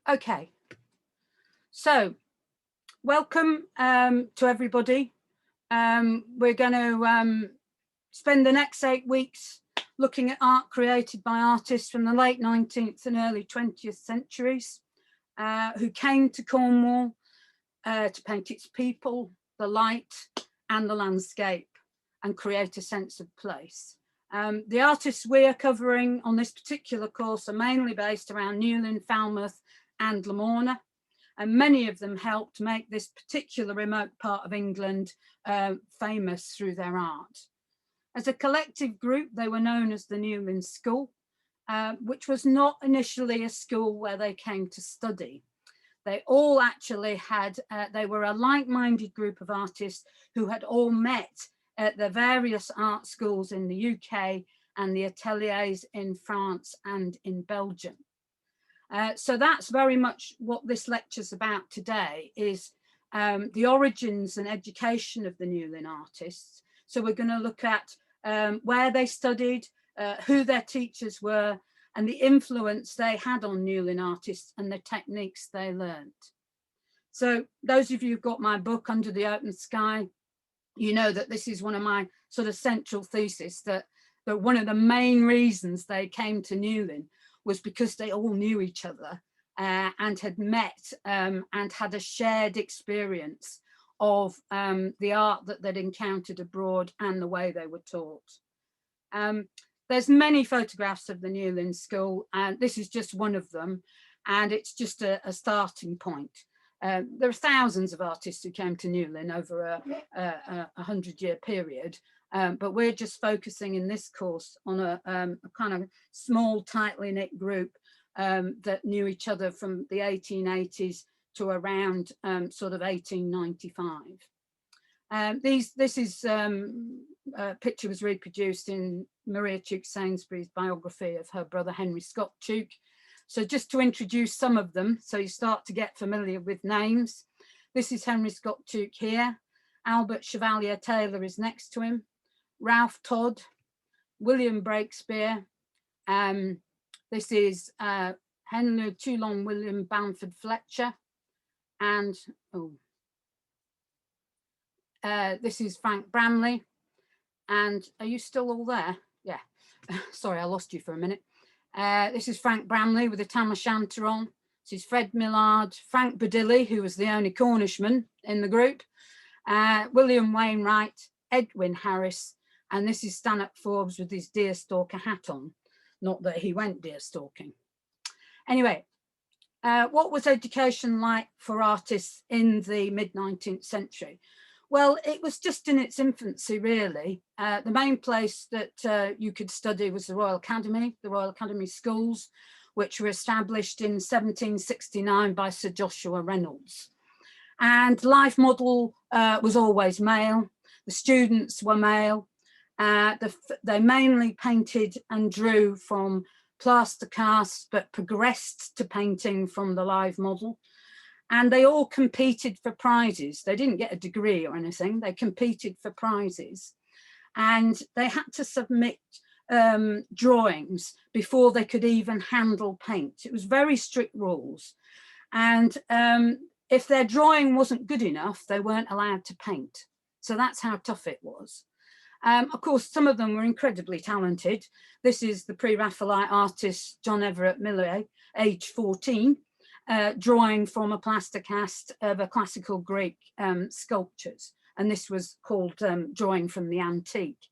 Okay, so welcome to everybody. We're going to spend the next 8 weeks looking at art created by artists from the late 19th and early 20th centuries who came to Cornwall to paint its people, the light and the landscape, and create a sense of place. The artists we are covering on this particular course are mainly based around Newlyn, Falmouth and Lamorna, and many of them helped make this particular remote part of England famous through their art. As a collective group, they were known as the Newlyn School, which was not initially a school where they came to study. They all actually had, they were a like-minded group of artists who had all met at the various art schools in the UK and the Ateliers in France and in Belgium. So that's very much what this lecture's about today, is the origins and education of the Newlyn artists. So we're going to look at where they studied, who their teachers were, and the influence they had on Newlyn artists and the techniques they learned. So those of you who've got my book, Under the Open Sky, you know that this is one of my sort of central thesis, that one of the main reasons they came to Newlyn was because they all knew each other and had met and had a shared experience of the art that they'd encountered abroad and the way they were taught. There's many photographs of the Newlyn School, and this is just one of them, and it's just a starting point. There are thousands of artists who came to Newlyn over a 100-year period, but we're just focusing in this course on a kind of small, tightly knit group that knew each other from the 1880s to around sort of 1895. This picture was reproduced in Maria Tuke Sainsbury's biography of her brother Henry Scott Tuke. So just to introduce some of them, so you start to get familiar with names. This is Henry Scott Tuke here. Albert Chevalier Taylor is next to him. Ralph Todd, William Breakspear. This is Henry Toulon William Bamford Fletcher. And this is Frank Bramley. And are you still all there? Yeah. Sorry, I lost you for a minute. This is Frank Bramley with a tam o' shanter on. This is Fred Millard, Frank Badilli, who was the only Cornishman in the group, William Wainwright, Edwin Harris, and this is Stanhope Forbes with his deerstalker hat on. Not that he went deer stalking. Anyway, what was education like for artists in the mid-19th century? Well, it was just in its infancy, really. The main place that you could study was the Royal Academy Schools, which were established in 1769 by Sir Joshua Reynolds. And life model was always male. The students were male. They mainly painted and drew from plaster casts, but progressed to painting from the live model. And they all competed for prizes. They didn't get a degree or anything. They competed for prizes. And they had to submit drawings before they could even handle paint. It was very strict rules. And if their drawing wasn't good enough, they weren't allowed to paint. So that's how tough it was. Of course, some of them were incredibly talented. This is the pre-Raphaelite artist John Everett Millais, age 14. Drawing from a plaster cast of a classical Greek sculptures, and this was called drawing from the antique.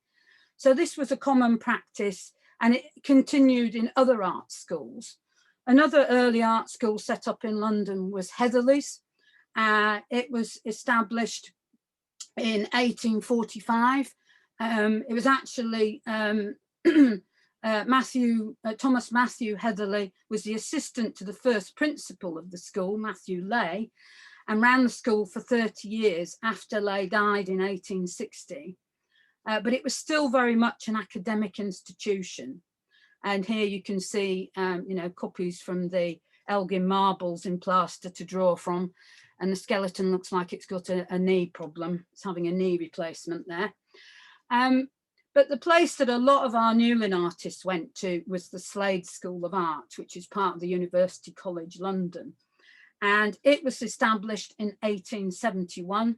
So this was a common practice, and it continued in other art schools. Another early art school set up in London was Ateliers. It was established in 1845. It was actually Thomas Matthew Heatherley was the assistant to the first principal of the school, Matthew Lay, and ran the school for 30 years after Lay died in 1860. But it was still very much an academic institution. And here you can see, copies from the Elgin marbles in plaster to draw from. And the skeleton looks like it's got a knee problem. It's having a knee replacement there. But the place that a lot of our Newlyn artists went to was the Slade School of Art, which is part of the University College London. And it was established in 1871.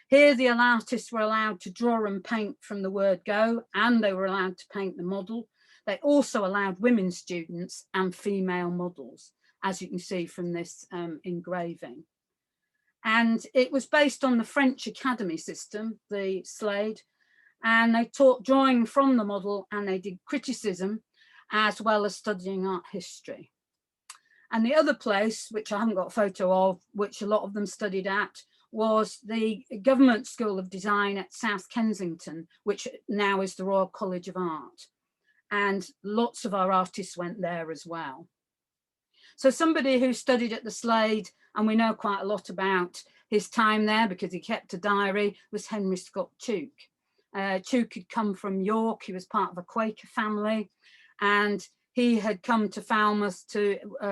Here, the artists were allowed to draw and paint from the word go, and they were allowed to paint the model. They also allowed women students and female models, as you can see from this engraving. And it was based on the French Academy system, the Slade, and they taught drawing from the model, and they did criticism as well as studying art history. And the other place, which I haven't got a photo of, which a lot of them studied at, was the Government School of Design at South Kensington, which now is the Royal College of Art. And lots of our artists went there as well. So somebody who studied at the Slade, and we know quite a lot about his time there because he kept a diary, was Henry Scott Tuke. Tuke had come from York. He was part of a Quaker family, and he had come to Falmouth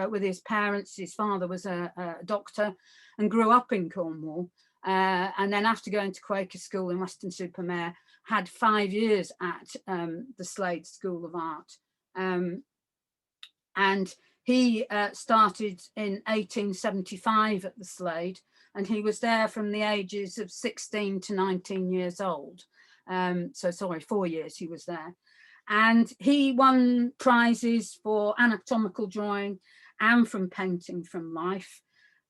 with his parents. His father was a doctor and grew up in Cornwall. And then after going to Quaker school in Weston-super-Mare, had 5 years at the Slade School of Art. And he started in 1875 at the Slade, and he was there from the ages of 16 to 19 years old. 4 years he was there. And he won prizes for anatomical drawing and from painting from life.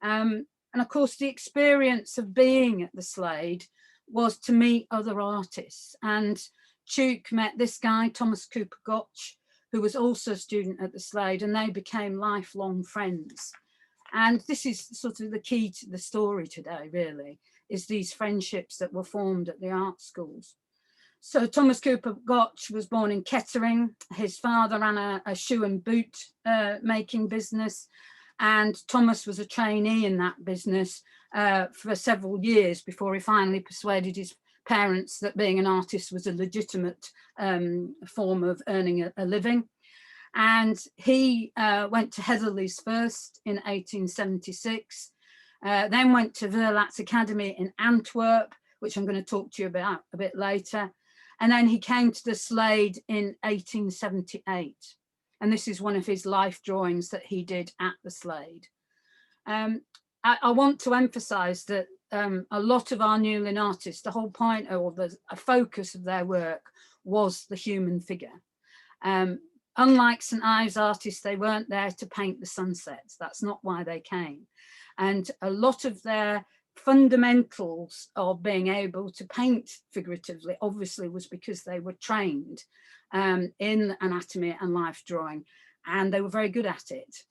And of course, the experience of being at the Slade was to meet other artists. And Tuke met this guy, Thomas Cooper Gotch, who was also a student at the Slade, and they became lifelong friends. And this is sort of the key to the story today, really, is these friendships that were formed at the art schools. So Thomas Cooper Gotch was born in Kettering. His father ran a shoe and boot making business, and Thomas was a trainee in that business for several years before he finally persuaded his parents that being an artist was a legitimate form of earning a living. And he went to Heatherley's first in 1876, then went to Verlat's Academy in Antwerp, which I'm going to talk to you about a bit later. And then he came to the Slade in 1878. And this is one of his life drawings that he did at the Slade. I want to emphasize that a lot of our Newlyn artists, the whole point or a focus of their work was the human figure. Unlike St Ives artists, they weren't there to paint the sunsets. That's not why they came. And a lot of their fundamentals of being able to paint figuratively obviously was because they were trained in anatomy and life drawing, and they were very good at it.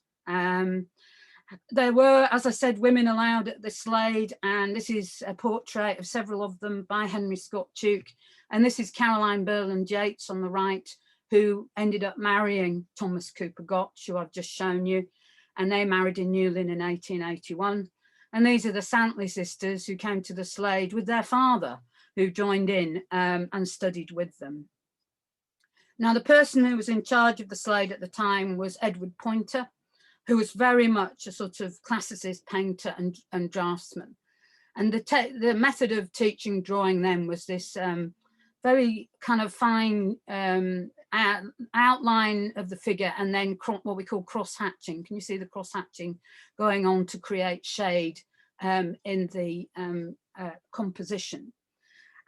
There were, as I said, women allowed at the Slade, and this is a portrait of several of them by Henry Scott Tuke, and this is Caroline Burland Yates on the right, who ended up marrying Thomas Cooper Gotch, who I've just shown you, and they married in Newlyn in 1881. And these are the Santley sisters who came to the Slade with their father, who joined in and studied with them. Now, the person who was in charge of the Slade at the time was Edward Poynter, who was very much a sort of classicist painter and draftsman. And the method of teaching drawing then was this very kind of fine outline of the figure, and then what we call cross-hatching. Can you see the cross-hatching going on to create shade in the composition?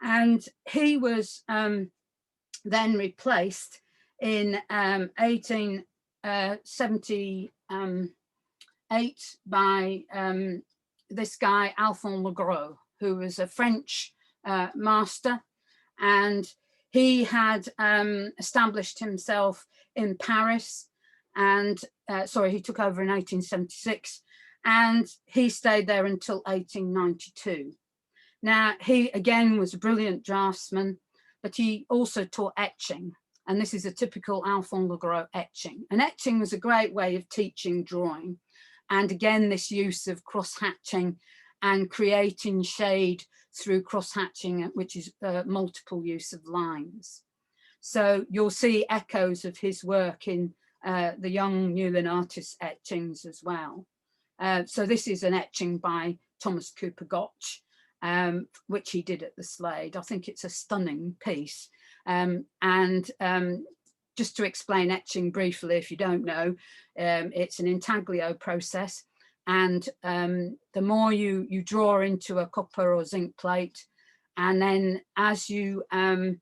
And he was then replaced in 1878 by this guy, Alphonse Legros, who was a French master, and he had established himself in Paris, and he took over in 1876, and he stayed there until 1892. Now, he again was a brilliant draftsman, but he also taught etching, and this is a typical Alphonse Legros etching. And etching was a great way of teaching drawing, and again, this use of cross-hatching and creating shade through cross-hatching, which is multiple use of lines. So you'll see echoes of his work in the young Newlyn artist etchings as well. So this is an etching by Thomas Cooper Gotch, which he did at the Slade. I think it's a stunning piece. Just to explain etching briefly, if you don't know, it's an intaglio process. And the more you draw into a copper or zinc plate, and then as you put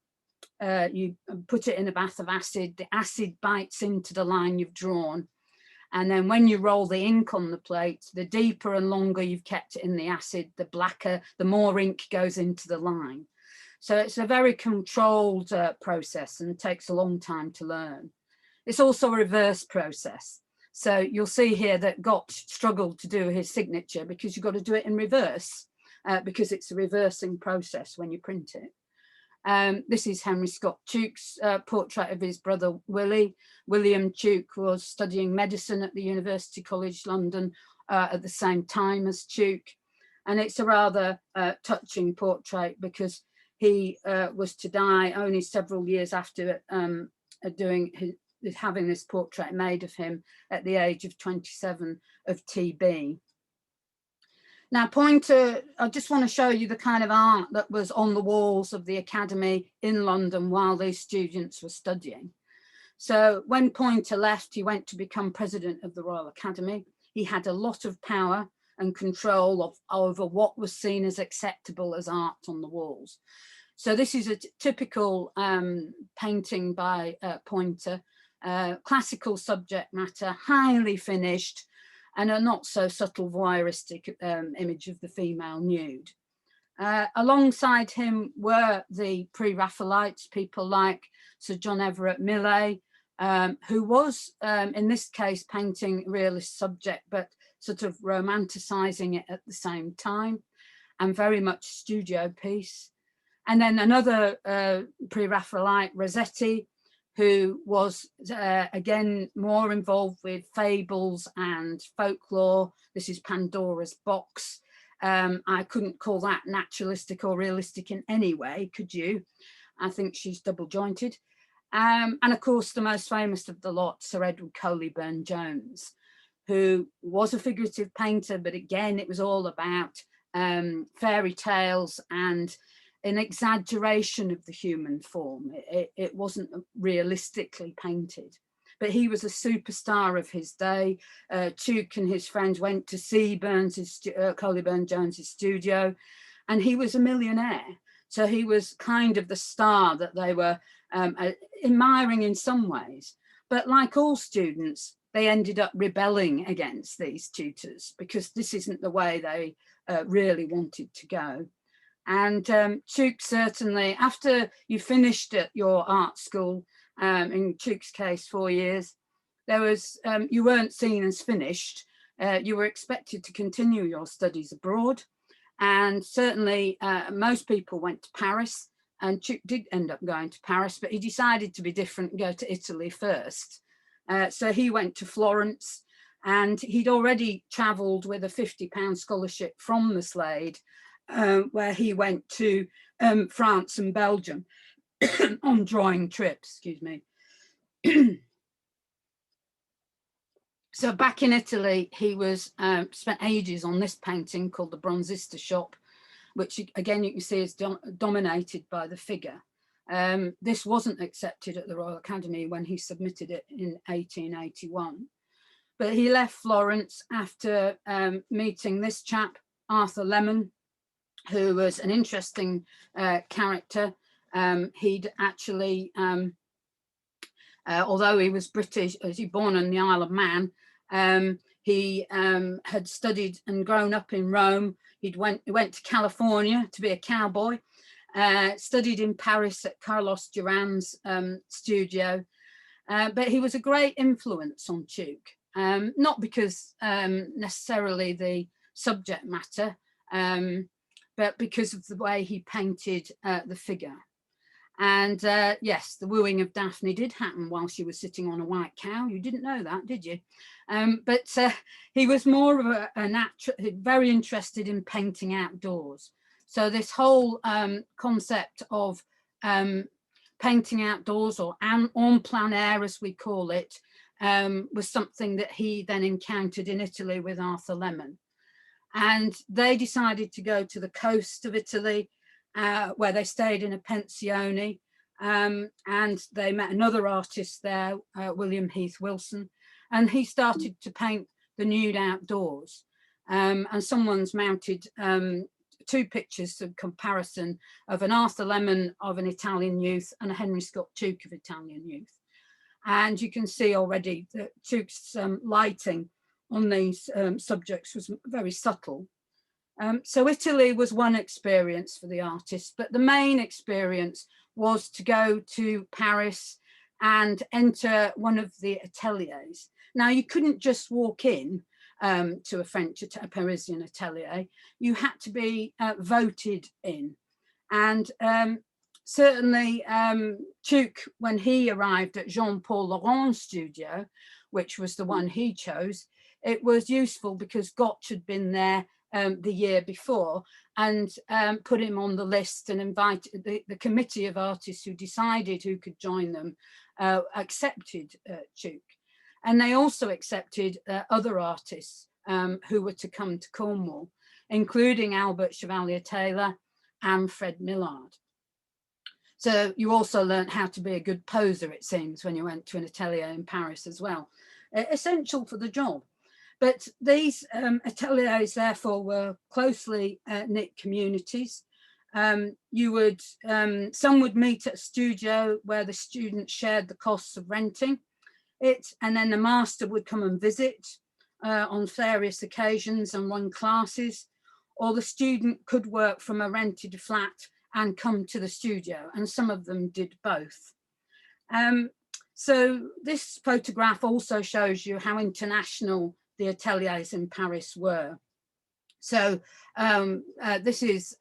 it in a bath of acid, the acid bites into the line you've drawn. And then when you roll the ink on the plate, the deeper and longer you've kept it in the acid, the blacker, the more ink goes into the line. So it's a very controlled process and takes a long time to learn. It's also a reverse process. So you'll see here that Gott struggled to do his signature because you've got to do it in reverse because it's a reversing process when you print it. This is Henry Scott Tuke's portrait of his brother Willie. William Tuke was studying medicine at the University College London at the same time as Tuke. And it's a rather touching portrait because he was to die only several years after having this portrait made of him at the age of 27 of TB. Now, Pointer, I just want to show you the kind of art that was on the walls of the academy in London while these students were studying. So when Pointer left, he went to become president of the Royal Academy. He had a lot of power and control over what was seen as acceptable as art on the walls. So this is a typical painting by Pointer, classical subject matter, highly finished, and a not so subtle voyeuristic image of the female nude. Alongside him were the pre-Raphaelites, people like Sir John Everett Millais, who was, in this case, painting realist subject, but sort of romanticizing it at the same time, and very much studio piece. And then another pre-Raphaelite, Rossetti, who was, again, more involved with fables and folklore. This is Pandora's Box. I couldn't call that naturalistic or realistic in any way, could you? I think she's double jointed. And of course, the most famous of the lot, Sir Edward Coley Burne-Jones, who was a figurative painter, but again, it was all about fairy tales and an exaggeration of the human form. It wasn't realistically painted, but he was a superstar of his day. Tuke and his friends went to see Coley Burne-Jones's studio, and he was a millionaire. So he was kind of the star that they were admiring in some ways. But like all students, they ended up rebelling against these tutors because this isn't the way they really wanted to go. And Tuke certainly, after you finished at your art school, in Tuke's case, 4 years, there was, you weren't seen as finished. You were expected to continue your studies abroad. And certainly most people went to Paris, and Tuke did end up going to Paris, but he decided to be different and go to Italy first. So he went to Florence, and he'd already travelled with a £50 scholarship from the Slade, where he went to France and Belgium on drawing trips, excuse me. So back in Italy, he was spent ages on this painting called the Bronzista Shop, which again you can see is dominated by the figure. This wasn't accepted at the Royal Academy when he submitted it in 1881. But he left Florence after meeting this chap, Arthur Lemon, who was an interesting character. He'd actually, although he was British, he was born on the Isle of Man, he had studied and grown up in Rome. He went to California to be a cowboy, studied in Paris at Carlos Duran's studio, but he was a great influence on Tuke, not because necessarily the subject matter, but because of the way he painted the figure. And yes, the wooing of Daphne did happen while she was sitting on a white cow. You didn't know that, did you? But he was more of a natural, very interested in painting outdoors. So this whole concept of painting outdoors, or en plein air as we call it, was something that he then encountered in Italy with Arthur Lemon. And they decided to go to the coast of Italy, where they stayed in a pensione. and they met another artist there, William Heath Wilson, and he started to paint the nude outdoors. And someone's mounted 2 pictures of comparison of an Arthur Lemon of an Italian youth and a Henry Scott Tuke of Italian youth. And you can see already that Tuke's lighting on these subjects was very subtle. So Italy was one experience for the artist, but the main experience was to go to Paris and enter one of the ateliers. Now, you couldn't just walk in to a Parisian atelier. You had to be voted in. And certainly Tuke, when he arrived at Jean-Paul Laurent's studio, which was the one he chose, it was useful because Gotch had been there the year before and put him on the list and invited the committee of artists who decided who could join them, accepted Tuke. And they also accepted other artists who were to come to Cornwall, including Albert Chevalier-Taylor and Fred Millard. So you also learned how to be a good poser, it seems, when you went to an atelier in Paris as well. Essential for the job. But these ateliers, therefore, were closely knit communities. Some would meet at a studio where the students shared the costs of renting it, and then the master would come and visit on various occasions and run classes, or the student could work from a rented flat and come to the studio, and some of them did both. So this photograph also shows you how international the ateliers in Paris were. So this is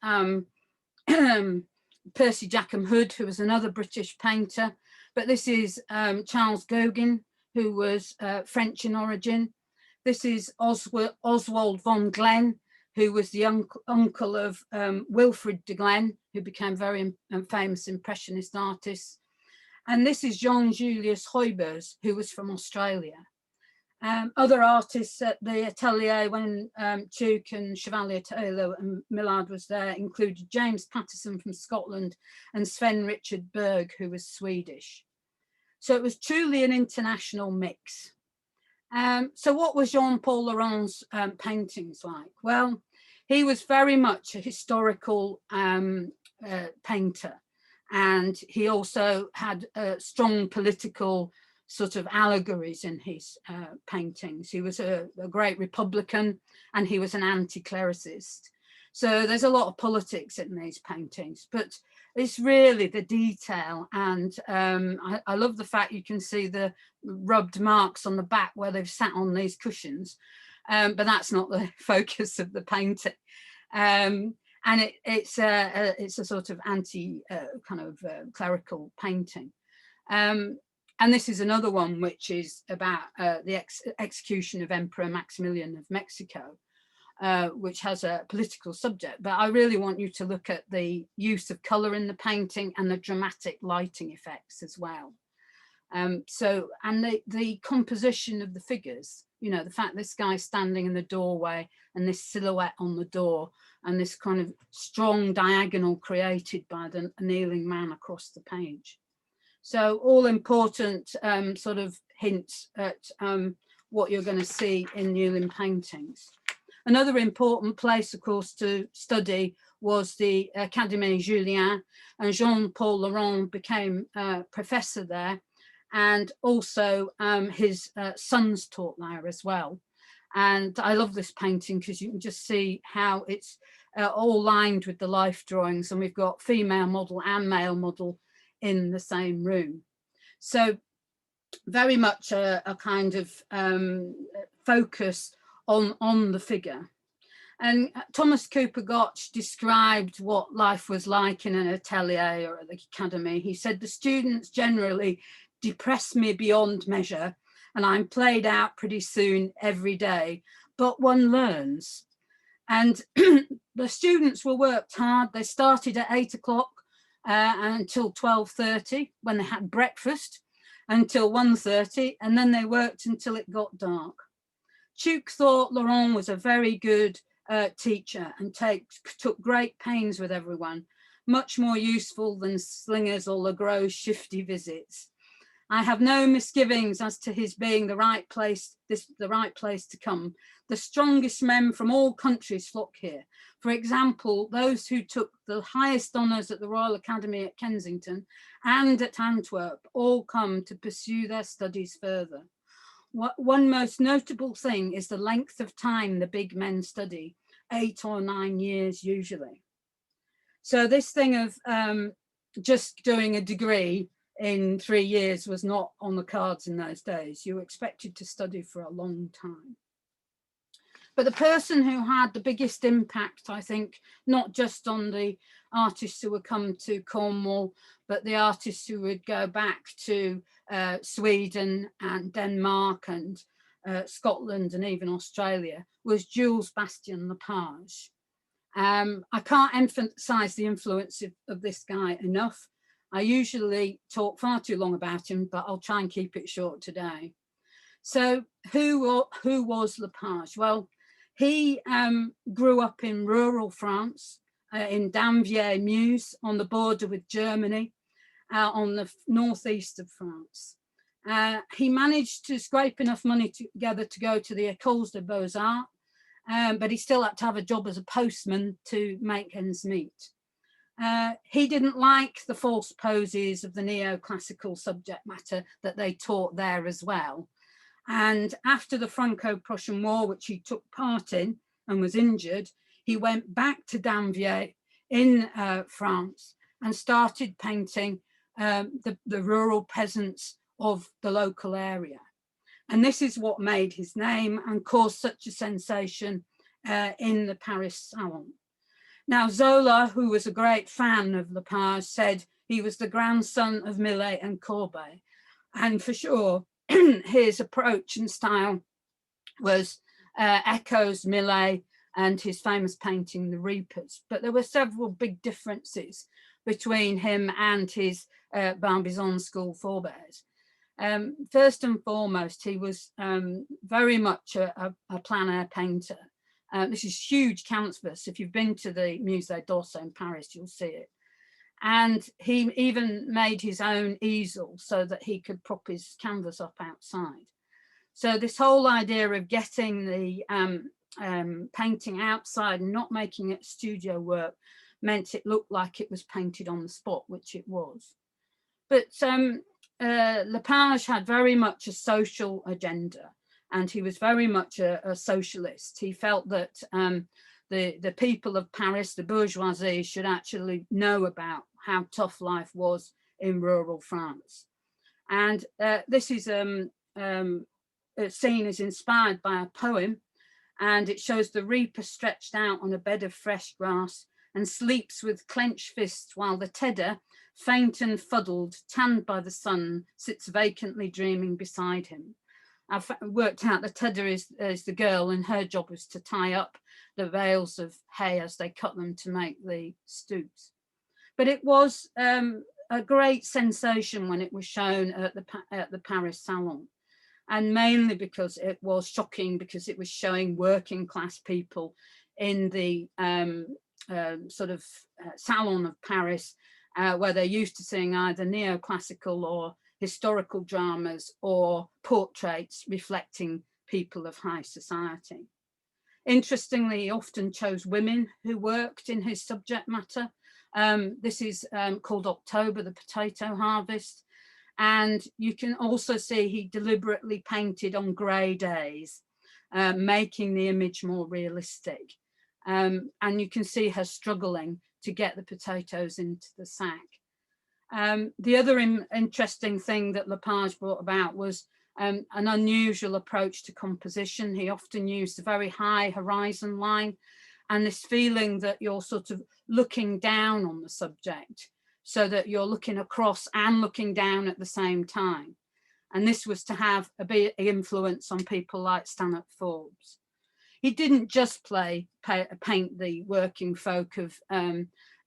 Percy Jackham Hood, who was another British painter, but this is Charles Gauguin, who was French in origin. This is Oswald von Glen, who was the uncle of Wilfrid de Glen, who became very famous Impressionist artist. And this is Jean-Julius Huybers, who was from Australia. Other artists at the atelier when Tuke and Chevalier-Taylor and Millard was there included James Patterson from Scotland and Sven Richard Berg, who was Swedish. So it was truly an international mix. So what was Jean-Paul Laurent's paintings like? Well, he was very much a historical painter, and he also had strong political sort of allegories in his paintings. He was a great Republican, and he was an anti-clericist. So there's a lot of politics in these paintings, but it's really the detail. And I love the fact you can see the rubbed marks on the back where they've sat on these cushions, but that's not the focus of the painting. And it's a sort of clerical painting. And this is another one which is about the execution of Emperor Maximilian of Mexico, which has a political subject. But I really want you to look at the use of colour in the painting and the dramatic lighting effects as well. And the composition of the figures, you know, the fact this guy's standing in the doorway and this silhouette on the door and this kind of strong diagonal created by the kneeling man across the page. So all important sort of hints at what you're going to see in Newlyn paintings. Another important place, of course, to study was the Académie Julian, and Jean-Paul Laurent became professor there, and also his sons taught there as well. And I love this painting because you can just see how it's all lined with the life drawings, and we've got female model and male model in the same room. So very much a kind of focus on the figure. And Thomas Cooper Gotch described what life was like in an atelier or at the academy. He said, the students generally depress me beyond measure, and I'm played out pretty soon every day, but one learns. And the students were worked hard. They started at 8 o'clock until 12:30 when they had breakfast, until 1:30, and then they worked until it got dark. Tuke thought Laurent was a very good teacher and took great pains with everyone. much more useful than Slinger's or Legros' shifty visits. I have no misgivings as to his being the right place to come. The strongest men from all countries flock here. For example, those who took the highest honours at the Royal Academy at Kensington and at Antwerp all come to pursue their studies further. One most notable thing is the length of time the big men study, 8 or 9 years usually. So this thing of just doing a degree in 3 years was not on the cards in those days. You were expected to study for a long time. But the person who had the biggest impact, I think, not just on the artists who would come to Cornwall, but the artists who would go back to Sweden and Denmark and Scotland and even Australia, was Jules Bastien-Lepage. I can't emphasize the influence of this guy enough. I usually talk far too long about him, but I'll try and keep it short today. So who was Lepage? Well, he grew up in rural France, in Damvier-Meuse, on the border with Germany, on the northeast of France. He managed to scrape enough money together to go to the Écoles des Beaux-Arts, but he still had to have a job as a postman to make ends meet. He didn't like the false poses of the neoclassical subject matter that they taught there as well. And after the Franco-Prussian War, which he took part in and was injured, he went back to Damvier in France and started painting the rural peasants of the local area. And this is what made his name and caused such a sensation in the Paris Salon. Now, Zola, who was a great fan of Lepage, said he was the grandson of Millet and Courbet. And for sure, his approach and style was echoes Millet and his famous painting, The Reapers. But there were several big differences between him and his Barbizon school forebears. First and foremost, he was very much a plein air painter. This is huge canvas. If you've been to the Musée d'Orsay in Paris, you'll see it. And he even made his own easel so that he could prop his canvas up outside. So this whole idea of getting the painting outside and not making it studio work meant it looked like it was painted on the spot, which it was. But Lepage had very much a social agenda, and he was very much a socialist. He felt that the people of Paris, the bourgeoisie, should actually know about how tough life was in rural France. And this is scene is inspired by a poem, and it shows the reaper stretched out on a bed of fresh grass and sleeps with clenched fists, while the tedder, faint and fuddled, tanned by the sun, sits vacantly dreaming beside him. I've worked out the tedder is the girl, and her job was to tie up the bales of hay as they cut them to make the stoops. But it was a great sensation when it was shown at the Paris Salon, and mainly because it was shocking, because it was showing working class people in the Salon of Paris, where they're used to seeing either neoclassical or historical dramas or portraits reflecting people of high society. Interestingly, he often chose women who worked in his subject matter. This is called October, the potato harvest. And you can also see he deliberately painted on grey days, making the image more realistic. And you can see her struggling to get the potatoes into the sack. The other interesting thing that Lepage brought about was an unusual approach to composition. He often used a very high horizon line, and this feeling that you're sort of looking down on the subject, so that you're looking across and looking down at the same time. And this was to have a big influence on people like Stanhope Forbes. He didn't just paint the working folk of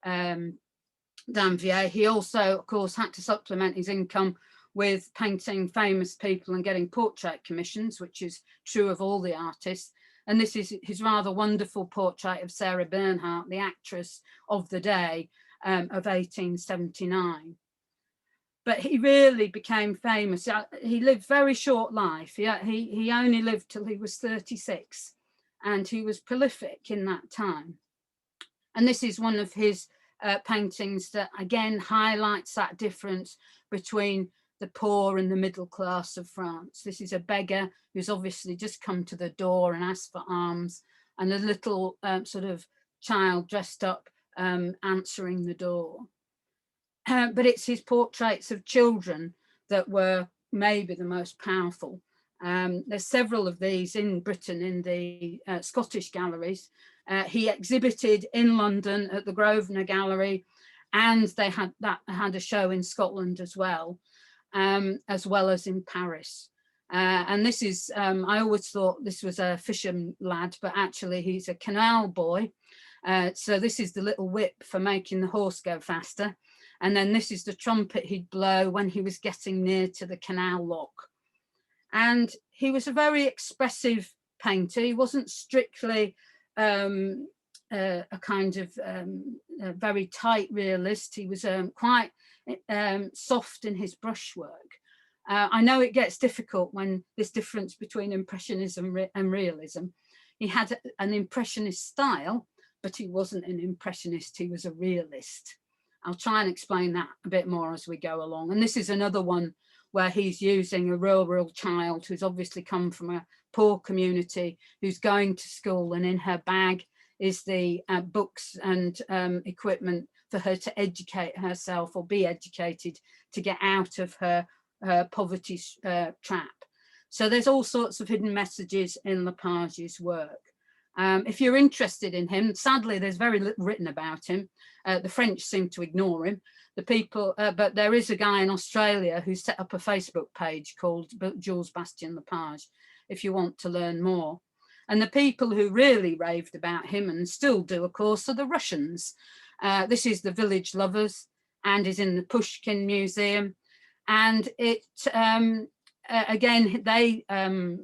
Damvier. He also, of course, had to supplement his income with painting famous people and getting portrait commissions, which is true of all the artists. And this is his rather wonderful portrait of Sarah Bernhardt, the actress of the day, of 1879. But he really became famous. He lived very short life. He only lived till he was 36, and he was prolific in that time. And this is one of his paintings that again highlights that difference between the poor and the middle class of France. This is a beggar who's obviously just come to the door and asked for alms, and a little sort of child dressed up answering the door. But it's his portraits of children that were maybe the most powerful. There's several of these in Britain in the Scottish galleries. He exhibited in London at the Grosvenor Gallery, and they had a show in Scotland as well as in Paris. And this is, I always thought this was a fisherman lad, but actually he's a canal boy. So this is the little whip for making the horse go faster. And then this is the trumpet he'd blow when he was getting near to the canal lock. And he was a very expressive painter. He wasn't strictly a kind of a very tight realist. He was quite soft in his brushwork. I know it gets difficult when this difference between Impressionism and Realism. He had an Impressionist style, but he wasn't an Impressionist, he was a realist. I'll try and explain that a bit more as we go along. And this is another one where he's using a rural child who's obviously come from a poor community, who's going to school, and in her bag is the books and equipment for her to educate herself or be educated to get out of her poverty trap. So there's all sorts of hidden messages in Lepage's work. If you're interested in him, sadly, there's very little written about him. The French seem to ignore him. The people, but there is a guy in Australia who set up a Facebook page called Jules Bastien-Lepage, if you want to learn more. And the people who really raved about him, and still do, of course, are the Russians. This is the Village Lovers, and is in the Pushkin Museum. And it, again, they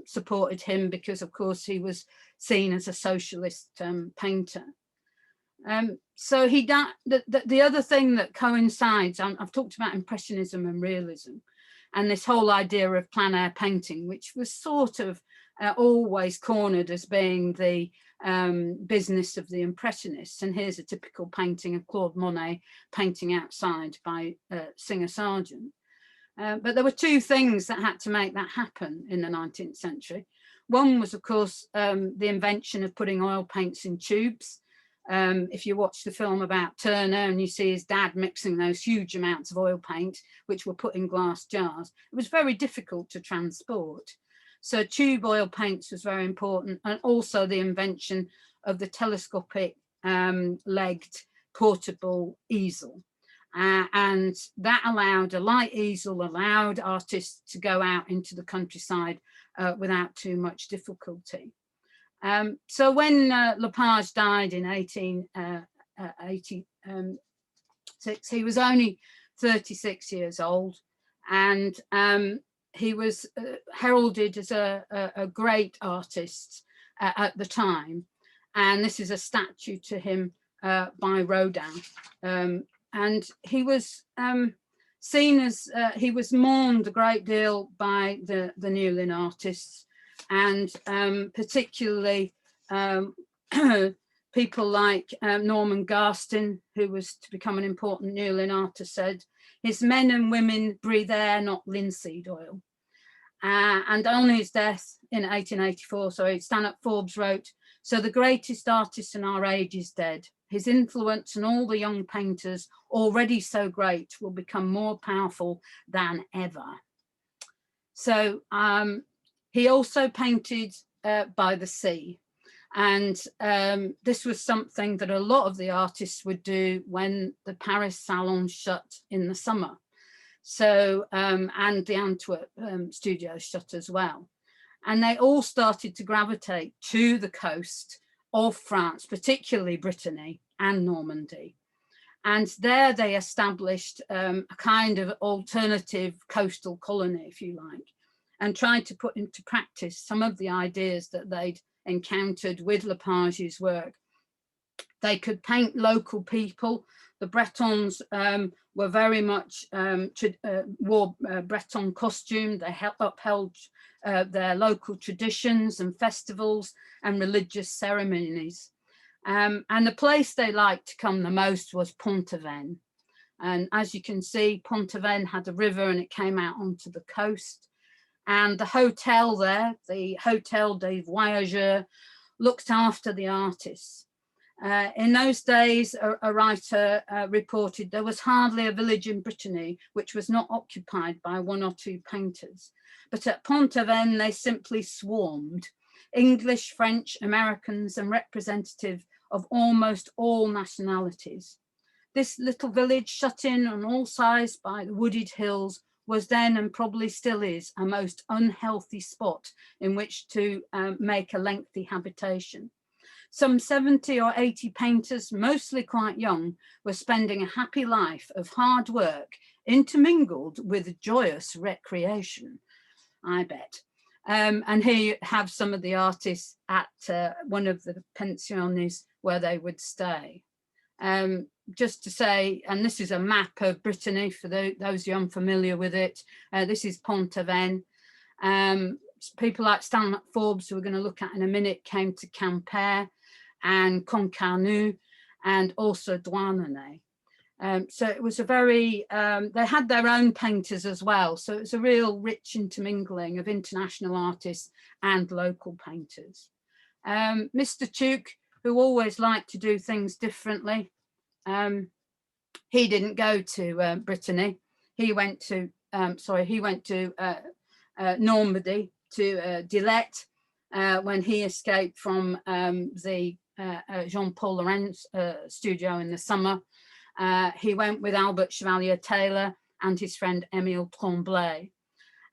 supported him because, of course, he was seen as a socialist painter. So the other thing that coincides, I've talked about Impressionism and Realism, and this whole idea of plein air painting, which was sort of always cornered as being the business of the Impressionists. And here's a typical painting of Claude Monet painting outside by Singer Sargent. But there were two things that had to make that happen in the 19th century. One was, of course, the invention of putting oil paints in tubes. If you watch the film about Turner and you see his dad mixing those huge amounts of oil paint, which were put in glass jars, it was very difficult to transport. So tube oil paints was very important, and also the invention of the telescopic legged portable easel. And that allowed, a light easel allowed artists to go out into the countryside without too much difficulty. So when Lepage died in 1886, he was only 36 years old, and he was heralded as a great artist at the time. And this is a statue to him by Rodin. And he was seen as, he was mourned a great deal by the Newlyn artists, and particularly people like Norman Garstin, who was to become an important Newlyn artist, said, "His men and women breathe air, not linseed oil." And on his death in 1884, Stanhope Forbes wrote, "So the greatest artist in our age is dead. His influence on all the young painters, already so great, will become more powerful than ever." So he also painted by the sea. And this was something that a lot of the artists would do when the Paris salons shut in the summer. So, and the Antwerp studio shut as well. And they all started to gravitate to the coast of France, particularly Brittany and Normandy. And there they established a kind of alternative coastal colony, if you like, and tried to put into practice some of the ideas that they'd encountered with Lepage's work. They could paint local people The Bretons were very much wore Breton costume. They upheld their local traditions and festivals and religious ceremonies. And the place they liked to come the most was Pont Aven. And as you can see, Pont Aven had a river and it came out onto the coast. And the hotel there, the Hotel des Voyageurs, looked after the artists. In those days, a writer reported there was hardly a village in Brittany which was not occupied by one or two painters. But at Pont Aven, they simply swarmed. English, French, Americans, and representative of almost all nationalities. This little village, shut in on all sides by the wooded hills, was then and probably still is a most unhealthy spot in which to make a lengthy habitation. Some 70 or 80 painters, mostly quite young, were spending a happy life of hard work intermingled with joyous recreation, I bet. And here you have some of the artists at one of the pensions where they would stay. Just to say, and this is a map of Brittany for those who are unfamiliar with it. This is Pont Aven. People like Stanley Forbes, who we're going to look at in a minute, came to Quimper and Concarneau and also Douarnenez. So it was a very, they had their own painters as well. So it's a real rich intermingling of international artists and local painters. Mr. Tuke, who always liked to do things differently, he didn't go to Brittany. He went to, Normandy, to Dillette, when he escaped from the Jean-Paul Laurens studio in the summer. He went with Albert Chevalier-Taylor and his friend Émile Tremblay.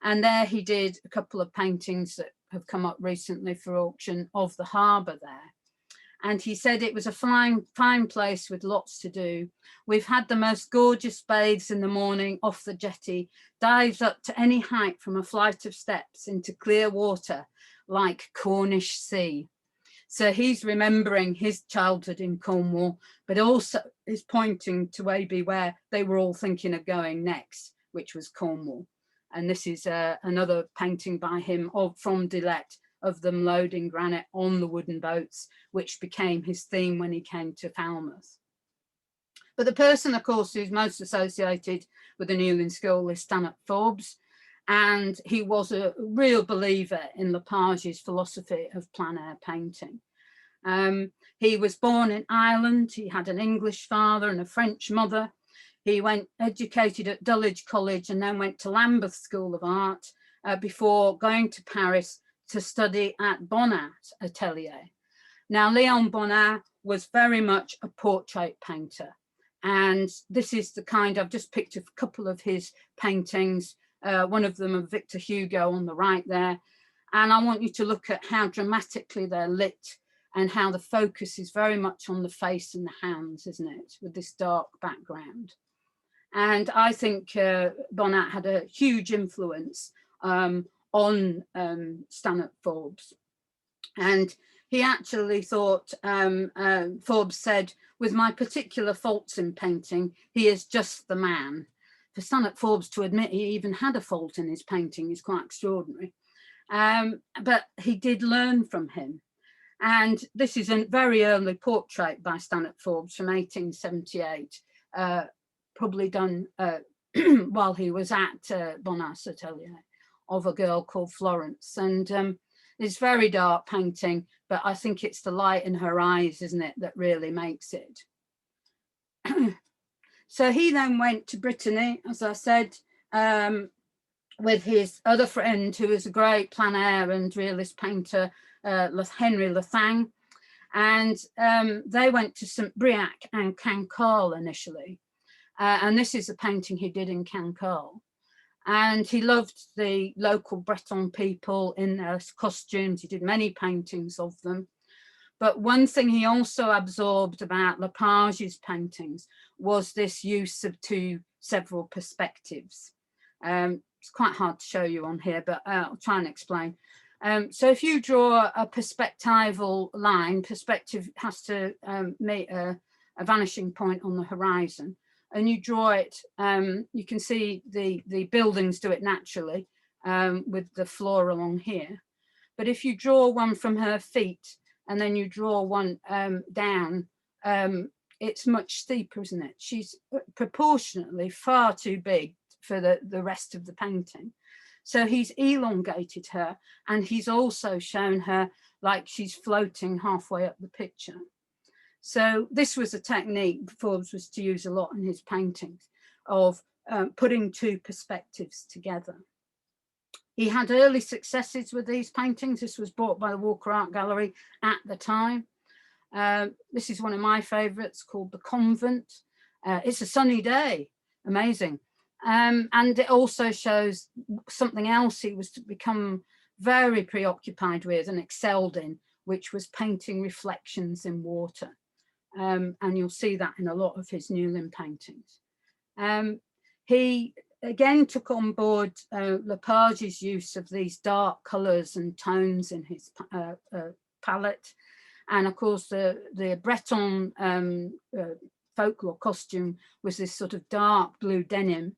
And there he did a couple of paintings that have come up recently for auction of the harbour there. And he said it was a fine place with lots to do. We've had the most gorgeous bathes in the morning off the jetty, dives up to any height from a flight of steps into clear water like Cornish sea. So he's remembering his childhood in Cornwall, but also is pointing to maybe where they were all thinking of going next, which was Cornwall. And this is another painting by him from Dillette, of them loading granite on the wooden boats, which became his theme when he came to Falmouth. But the person, of course, who's most associated with the Newlyn School is Stanley Forbes, and he was a real believer in Lepage's philosophy of plein air painting. He was born in Ireland. He had an English father and a French mother. He went educated at Dulwich College and then went to Lambeth School of Art before going to Paris to study at Bonnat's atelier. Now, Léon Bonnat was very much a portrait painter. And this is the kind, I've just picked a couple of his paintings, one of them of Victor Hugo on the right there. And I want you to look at how dramatically they're lit and how the focus is very much on the face and the hands, isn't it, with this dark background. And I think Bonnat had a huge influence on Stanley Forbes. And he actually thought, Forbes said, with my particular faults in painting, he is just the man. For Stanley Forbes to admit he even had a fault in his painting is quite extraordinary. But he did learn from him. And this is a very early portrait by Stanley Forbes from 1878, probably done while he was at Bonnat's atelier, of a girl called Florence. And it's very dark painting, but I think it's the light in her eyes, isn't it, that really makes it. So he then went to Brittany, as I said, with his other friend, who is a great plein air and realist painter, Henry Lethang. And they went to St. Briac and Cancale initially. And this is a painting he did in Cancale. And he loved the local Breton people in their costumes. He did many paintings of them. But one thing he also absorbed about Lepage's paintings was this use of several perspectives. It's quite hard to show you on here, but I'll try and explain. So if you draw a perspectival line, perspective has to meet a a vanishing point on the horizon, and you draw it. You can see the buildings do it naturally with the floor along here. But if you draw one from her feet and then you draw one down, it's much steeper, isn't it? She's proportionately far too big for the rest of the painting. So he's elongated her, and he's also shown her like she's floating halfway up the picture. So this was a technique Forbes was to use a lot in his paintings, of putting two perspectives together. He had early successes with these paintings. This was bought by the Walker Art Gallery at the time. This is one of my favourites, called The Convent. It's a sunny day, amazing. And it also shows something else he was to become very preoccupied with and excelled in, which was painting reflections in water. And you'll see that in a lot of his Newlyn paintings. He again took on board Lepage's use of these dark colours and tones in his palette. And of course, the Breton folklore costume was this sort of dark blue denim.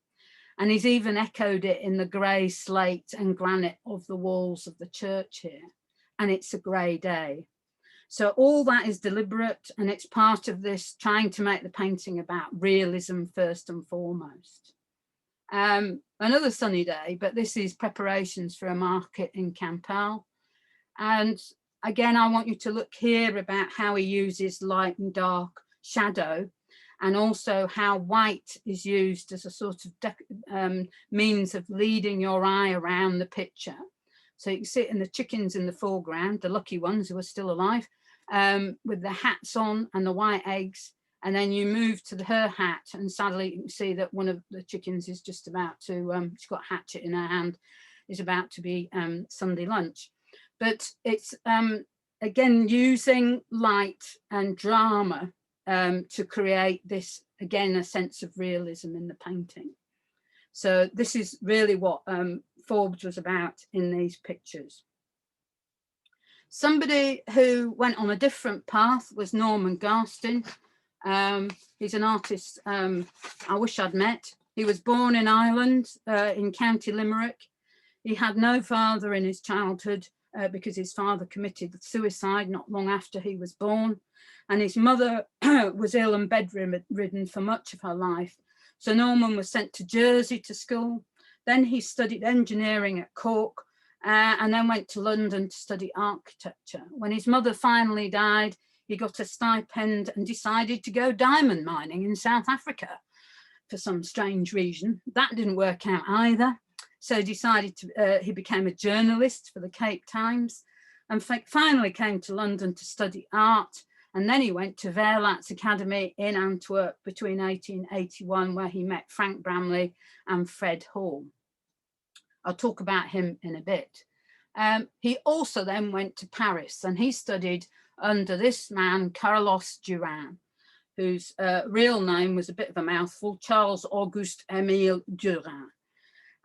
And he's even echoed it in the grey slate and granite of the walls of the church here. And it's a grey day. So all that is deliberate, and it's part of this trying to make the painting about realism first and foremost. Another sunny day, but this is preparations for a market in Campal. And again, I want you to look here about how he uses light and dark shadow, and also how white is used as a sort of means of leading your eye around the picture. So you can see it in the chickens in the foreground, the lucky ones who are still alive, with the hats on and the white eggs. And then you move to her hat, and sadly you can see that one of the chickens is just about to, she's got a hatchet in her hand, is about to be Sunday lunch. But it's, again, using light and drama to create this, again, a sense of realism in the painting. So this is really what Forbes was about in these pictures. Somebody who went on a different path was Norman Garstin. He's an artist I wish I'd met. He was born in Ireland, in County Limerick. He had no father in his childhood because his father committed suicide not long after he was born. And his mother was ill and bedridden for much of her life. So Norman was sent to Jersey to school. Then he studied engineering at Cork, and then went to London to study architecture. When his mother finally died, he got a stipend and decided to go diamond mining in South Africa for some strange reason. That didn't work out either. So he decided to, he became a journalist for the Cape Times, and finally came to London to study art. And then he went to Verlat's Academy in Antwerp between 1881, where he met Frank Bramley and Fred Hall. I'll talk about him in a bit. He also then went to Paris, and he studied under this man, Carlos Duran, whose real name was a bit of a mouthful, Charles Auguste Émile Duran.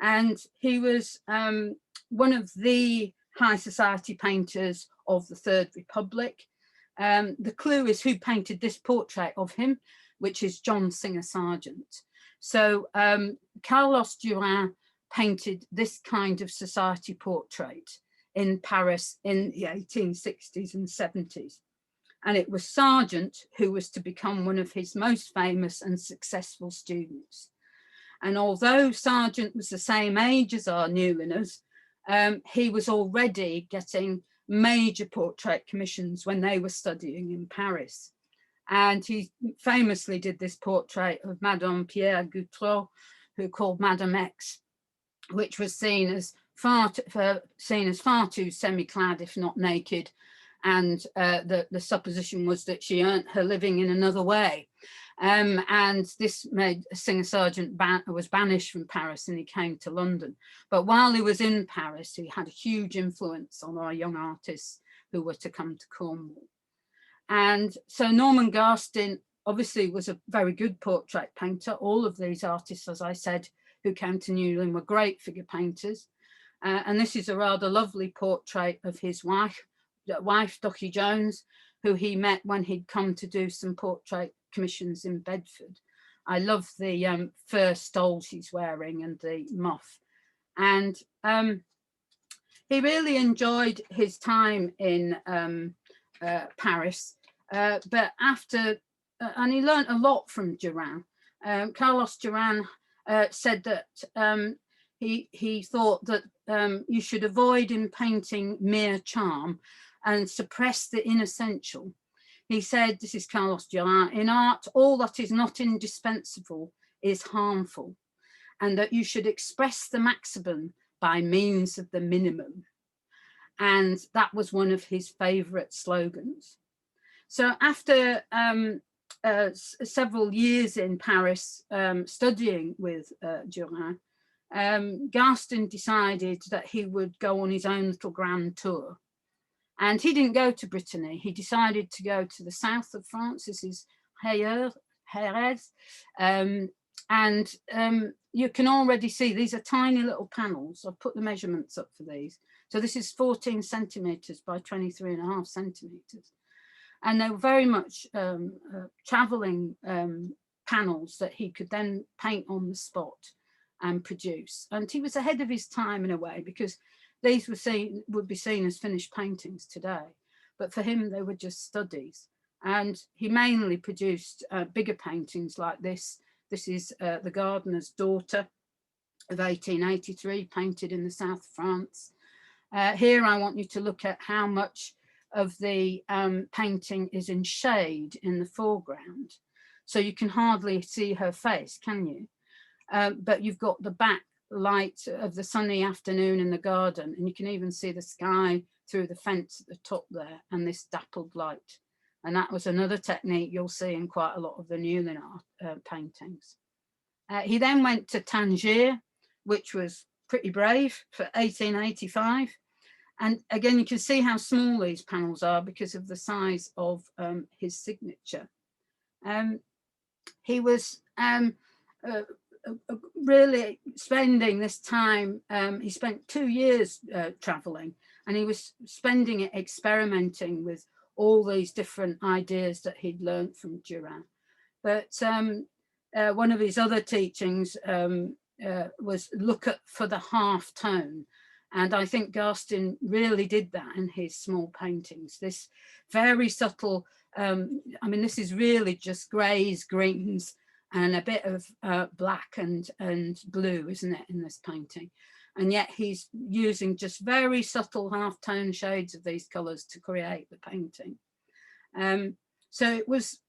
And he was one of the high society painters of the Third Republic. The clue is who painted this portrait of him, which is John Singer Sargent. So Carlos Duran painted this kind of society portrait in Paris in the 1860s and 70s. And it was Sargent who was to become one of his most famous and successful students. And although Sargent was the same age as our Newlyners, he was already getting major portrait commissions when they were studying in Paris. And he famously did this portrait of Madame Pierre Goutreau, who called Madame X, which was seen as far too semi-clad, if not naked. And the supposition was that she earned her living in another way. And this made Singer Sargent was banished from Paris, and he came to London. But while he was in Paris, he had a huge influence on our young artists who were to come to Cornwall. And so Norman Garstin obviously was a very good portrait painter. All of these artists, as I said, who came to Newlyn were great figure painters. And this is a rather lovely portrait of his wife, wife, Ducky Jones, who he met when he'd come to do some portrait commissions in Bedford. I love the fur stole she's wearing and the muff. And he really enjoyed his time in Paris, but after, and he learned a lot from Duran. Carlos Duran said that he thought that you should avoid in painting mere charm and suppress the inessential. He said, this is Carlos Duran, in art, all that is not indispensable is harmful, and that you should express the maximum by means of the minimum. And that was one of his favorite slogans. So after several years in Paris studying with Duran, Gaston decided that he would go on his own little grand tour. And he didn't go to Brittany. He decided to go to the south of France. This is Jerez. And you can already see these are tiny little panels. I've put the measurements up for these. So this is 14 centimetres by 23.5 centimetres. And they were very much travelling panels that he could then paint on the spot and produce. And he was ahead of his time in a way, because these would be seen as finished paintings today. But for him, they were just studies. And he mainly produced bigger paintings like this. This is The Gardener's Daughter of 1883, painted in the south of France. Here I want you to look at how much of the painting is in shade in the foreground. So you can hardly see her face, can you? But you've got the backlight of the sunny afternoon in the garden, and you can even see the sky through the fence at the top there, and this dappled light. And that was another technique you'll see in quite a lot of the Newlyn paintings. He then went to Tangier, which was pretty brave, for 1885. And again, you can see how small these panels are because of the size of his signature. He was really spending this time, he spent 2 years traveling, and he was spending it experimenting with all these different ideas that he'd learned from Duran. But one of his other teachings was look for the half tone. And I think Gaston really did that in his small paintings. This very subtle, I mean, this is really just greys, greens, and a bit of black and blue, isn't it, in this painting? And yet he's using just very subtle half-tone shades of these colours to create the painting. So it was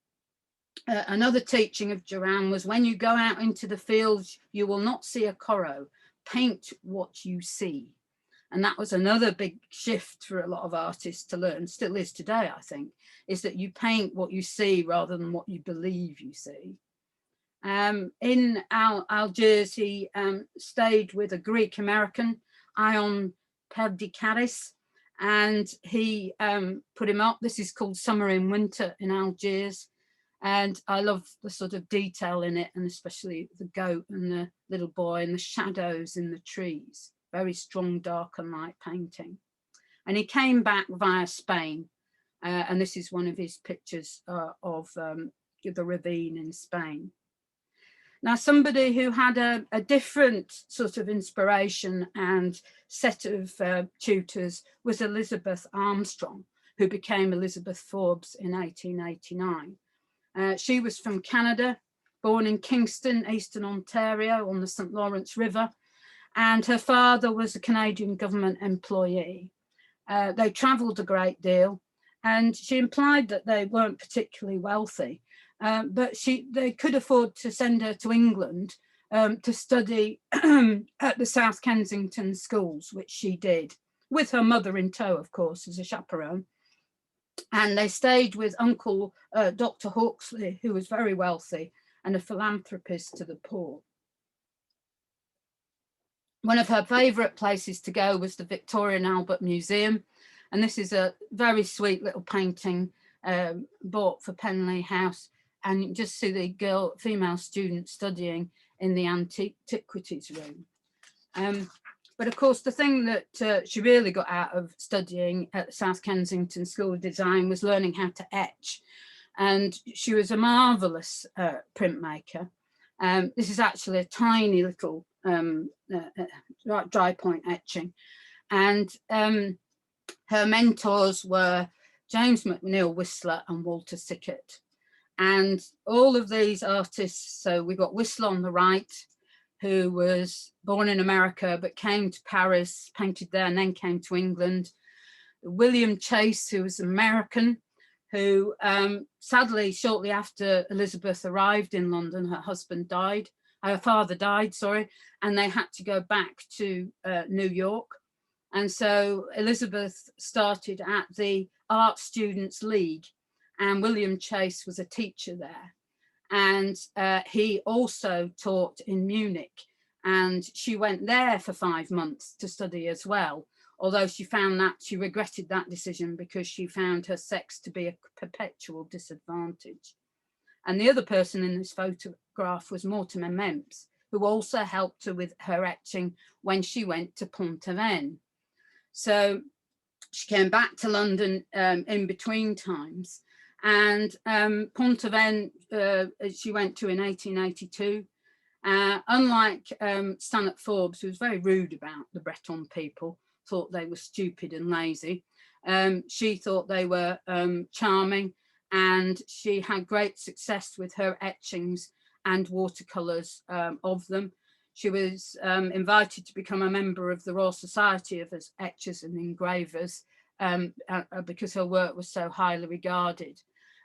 another teaching of Duran was, when you go out into the fields, you will not see a corot. Paint what you see. And that was another big shift for a lot of artists to learn, still is today, I think, is that you paint what you see rather than what you believe you see. In Algiers, he stayed with a Greek American, Ion Perdikaris, and he put him up. This is called Summer in Winter in Algiers. And I love the sort of detail in it, and especially the goat and the little boy and the shadows in the trees. Very strong dark and light painting. And he came back via Spain, and this is one of his pictures of the ravine in Spain. Now, somebody who had a different sort of inspiration and set of tutors was Elizabeth Armstrong, who became Elizabeth Forbes in 1889. She was from Canada, born in Kingston, Eastern Ontario, on the St. Lawrence River, and her father was a Canadian government employee. They travelled a great deal, and she implied that they weren't particularly wealthy, but they could afford to send her to England to study at the South Kensington Schools, which she did, with her mother in tow, of course, as a chaperone. And they stayed with Uncle Dr. Hawksley, who was very wealthy and a philanthropist to the poor. One of her favourite places to go was the Victoria and Albert Museum. And this is a very sweet little painting bought for Penley House. And you can just see the female student studying in the antiquities room. But of course, the thing that she really got out of studying at the South Kensington School of Design was learning how to etch. And she was a marvellous printmaker. This is actually a tiny little dry point etching. And her mentors were James McNeill Whistler and Walter Sickert. And all of these artists, so we've got Whistler on the right, who was born in America but came to Paris, painted there, and then came to England. William Chase, who was American, who sadly, shortly after Elizabeth arrived in London, her husband died, her father died, sorry, and they had to go back to New York. And so Elizabeth started at the Art Students League, and William Chase was a teacher there. And he also taught in Munich, and she went there for 5 months to study as well, although she found that she regretted that decision because she found her sex to be a perpetual disadvantage. And the other person in this photograph was Mortimer Mempps, who also helped her with her etching when she went to Pont Aven. So she came back to London in between times, and Pont Aven she went to in 1882. Unlike Stanhope Forbes, who was very rude about the Breton people, thought they were stupid and lazy, she thought they were charming, and she had great success with her etchings and watercolours of them. She was invited to become a member of the Royal Society of Etchers and Engravers because her work was so highly regarded.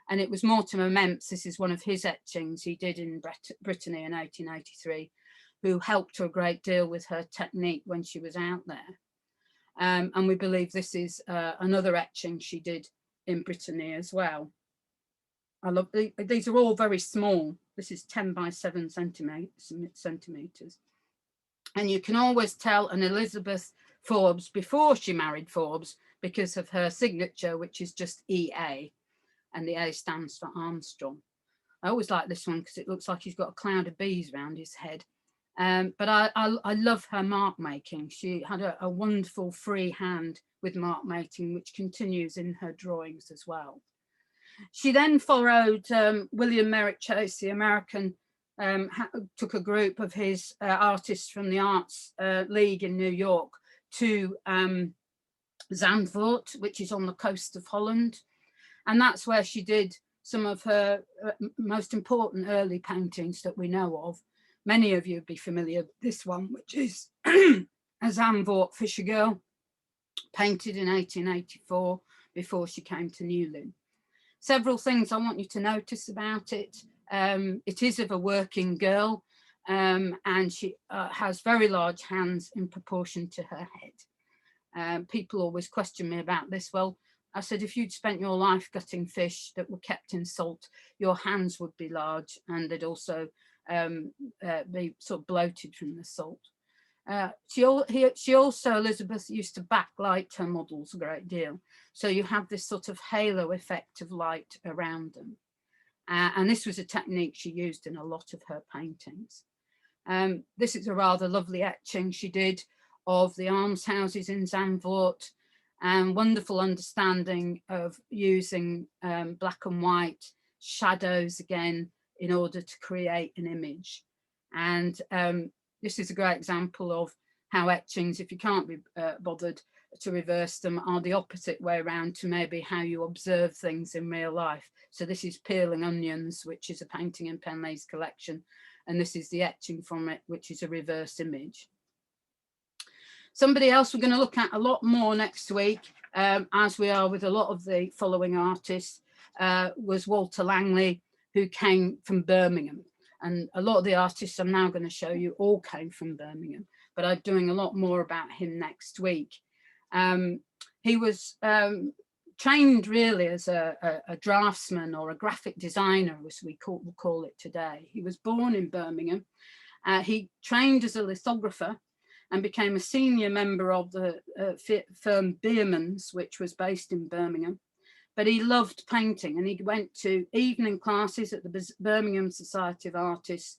And it was Mortimer Mempps, this is one of his etchings he did in Brittany in 1883, who helped her a great deal with her technique when she was out there. And we believe this is another etching she did in Brittany as well. I love these are all very small. This is 10 by 7 centimeters. And you can always tell an Elizabeth Forbes before she married Forbes because of her signature, which is just EA, and the A stands for Armstrong. I always like this one because it looks like he's got a cloud of bees around his head. But I love her mark making. She had a wonderful free hand with mark making, which continues in her drawings as well. She then followed William Merritt Chase, the American, took a group of his artists from the Arts League in New York to Zandvoort, which is on the coast of Holland. And that's where she did some of her most important early paintings that we know of. Many of you would be familiar with this one, which is a Zandvoort fisher girl, painted in 1884 before she came to Newlyn. Several things I want you to notice about it. It is of a working girl, and she has very large hands in proportion to her head. People always question me about this. Well, I said, if you'd spent your life gutting fish that were kept in salt, your hands would be large, and they'd also be sort of bloated from the salt. She also, Elizabeth, used to backlight her models a great deal. So you have this sort of halo effect of light around them. And this was a technique she used in a lot of her paintings. This is a rather lovely etching she did of the almshouses in Zandvoort, and wonderful understanding of using black and white shadows again in order to create an image. And this is a great example of how etchings, if you can't be bothered to reverse them, are the opposite way around to maybe how you observe things in real life. So this is Peeling Onions, which is a painting in Penley's collection. And this is the etching from it, which is a reverse image. Somebody else we're going to look at a lot more next week, as we are with a lot of the following artists, was Walter Langley, who came from Birmingham. And a lot of the artists I'm now going to show you all came from Birmingham, but I'm doing a lot more about him next week. He was trained really as a draftsman or a graphic designer, as we call it today. He was born in Birmingham. He trained as a lithographer and became a senior member of the firm Biermans, which was based in Birmingham. But he loved painting, and he went to evening classes at the Birmingham Society of Artists,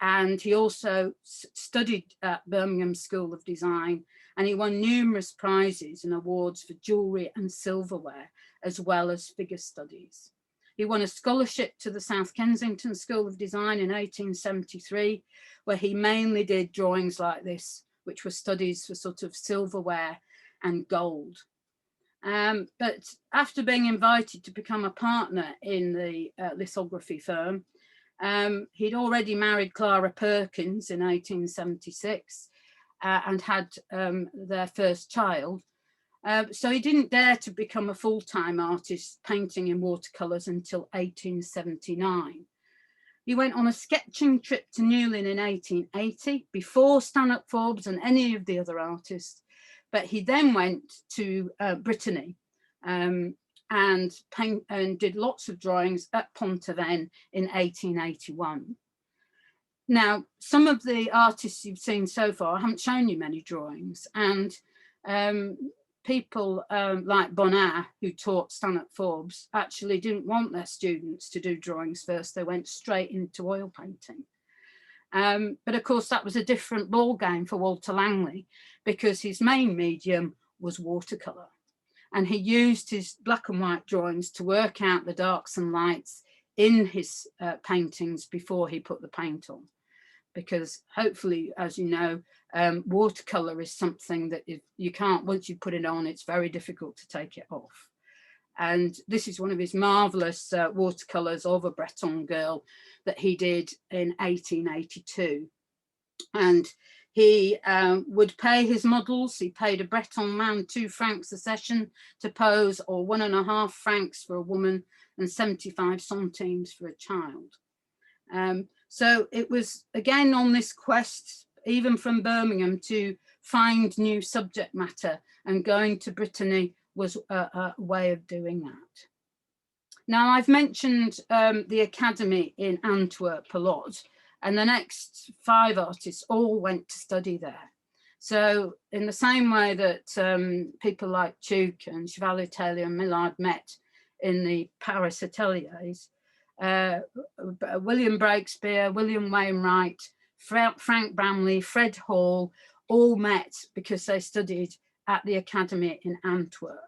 and he also studied at Birmingham School of Design, and he won numerous prizes and awards for jewellery and silverware, as well as figure studies. He won a scholarship to the South Kensington School of Design in 1873, where he mainly did drawings like this, which were studies for sort of silverware and gold. But after being invited to become a partner in the lithography firm, he'd already married Clara Perkins in 1876 and had their first child. So he didn't dare to become a full-time artist painting in watercolours until 1879. He went on a sketching trip to Newlyn in 1880 before Stanhope Forbes and any of the other artists. But he then went to Brittany and did lots of drawings at Pont Aven in 1881. Now, some of the artists you've seen so far, I haven't shown you many drawings, and people like Bonnat, who taught Stanhope Forbes, actually didn't want their students to do drawings first. They went straight into oil painting. But of course, that was a different ball game for Walter Langley, because his main medium was watercolour. And he used his black and white drawings to work out the darks and lights in his paintings before he put the paint on. Because hopefully, as you know, watercolour is something that you can't, once you put it on, it's very difficult to take it off. And this is one of his marvellous watercolours of a Breton girl that he did in 1882. And he would pay his models. He paid a Breton man 2 francs a session to pose, or 1.5 francs for a woman, and 75 centimes for a child. So it was, again, on this quest, even from Birmingham, to find new subject matter, and going to Brittany was a way of doing that. Now, I've mentioned the Academy in Antwerp a lot, and the next 5 artists all went to study there. So in the same way that people like Tuque and Chevalier Taylor and Millard met in the Paris Ateliers, William Breakspear, William Wainwright, Frank Bramley, Fred Hall, all met because they studied at the Academy in Antwerp.